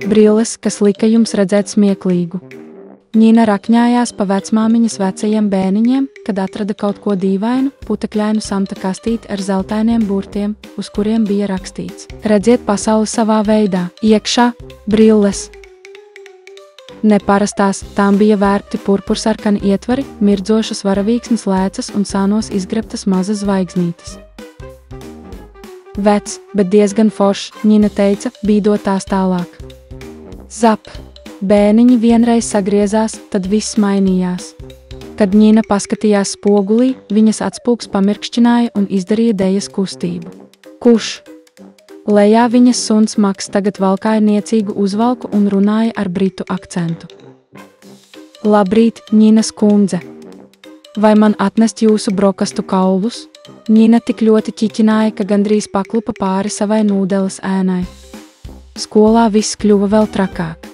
Brilles, kas lika jums redzēt smieklīgu. Ņina rakņājās pa vecmāmiņas vecajiem bēniņiem, kad atrada kaut ko dīvainu, putekļainu samta kastīti ar zeltainiem burtiem, uz kuriem bija rakstīts: redziet pasauli savā veidā, iekšā, brilles. Neparastās, tām bija vērpti purpursarkani ietvari, mirdzošas varavīksnes lēcas un sānos izgrebtas mazas zvaigznītes. Vecs, bet diezgan foršs, Ņina teica, bīdot tās tālāk. Zap! Bēniņi vienreiz sagriezās, tad viss mainījās. Kad Ņina paskatījās spogulī, viņas atspūgs pamirkšķināja un izdarīja dejas kustību. Kuš? Lejā viņas suns Maks tagad valkāja niecīgu uzvalku un runāja ar britu akcentu. Labrīt, Ņinas kundze! Vai man atnest jūsu brokastu kaulus? Ņina tik ļoti ķiķināja, ka gandrīz paklupa pāri savai nūdeles ēnai. Skolā viss kļuva vēl trakāk.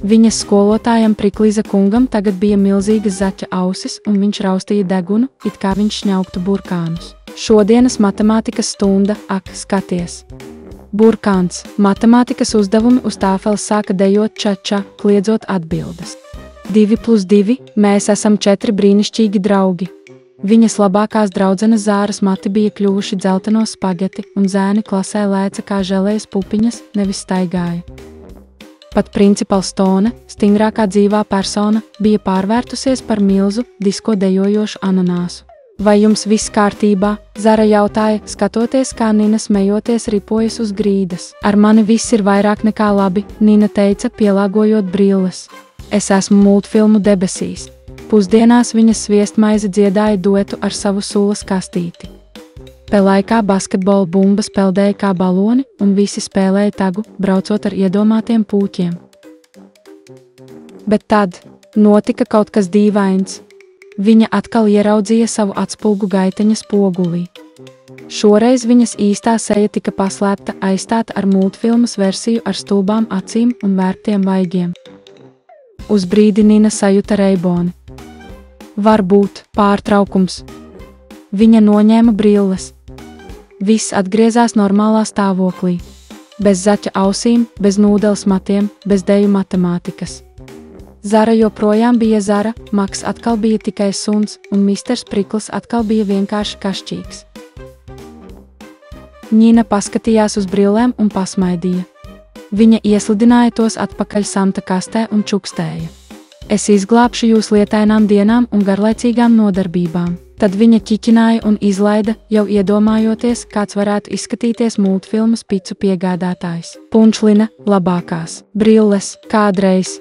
Viņas skolotājam Priklīza kungam tagad bija milzīgas zaķa ausis, un viņš raustīja degunu, it kā viņš šņauktu burkānus. Šodienas matemātikas stunda, ak, skaties! Burkāns, matemātikas uzdevumi uz tāfeles sāka dejot ča-ča, kliedzot atbildes. 2+2, mēs esam 4 brīnišķīgi draugi. Viņas labākās draudzenes Zāras mati bija kļuvuši dzeltenos spageti, un zēni klasē lēca kā želejas pupiņas, nevis staigāja. Pat principals Stone, stingrākā dzīvā persona, bija pārvērtusies par milzu, disko dejojošu ananāsu. Vai jums viss kārtībā? Zara jautāja, skatoties, kā Nina smejoties ripojas uz grīdas. Ar mani viss ir vairāk nekā labi, Nina teica, pielāgojot brilles. Es esmu multfilmu debesīs. Pusdienās viņas sviestmaizi dziedāja duetu ar savu sulas kastīti. Pe laikā basketbola bumbas peldēja kā baloni, un visi spēlēja tagu, braucot ar iedomātiem pūķiem. Bet tad notika kaut kas dīvains. Viņa atkal ieraudzīja savu atspulgu gaiteņa spogulī. Šoreiz viņas īstā seja tika paslēpta, aizstāta ar multfilmas versiju ar stulbām acīm un vērtiem vaigiem. Uz brīdi Nina sajuta reiboni. Varbūt pārtraukums. Viņa noņēma brilles. Viss atgriezās normālā stāvoklī. Bez zaķa ausīm, bez nūdeles matiem, bez deju matemātikas. Zara joprojām bija Zara, Maks atkal bija tikai suns, un Misters Prikls atkal bija vienkārši kašķīgs. Ņina paskatījās uz brillēm un pasmaidīja. Viņa ieslidināja tos atpakaļ samta kastē un čukstēja. Es izglābšu jūs lietainām dienām un garlaicīgām nodarbībām. Tad viņa ķiķināja un izlaida, jau iedomājoties, kāds varētu izskatīties multfilmas picu piegādātājs. Punčlina, labākās, brilles, kādreiz.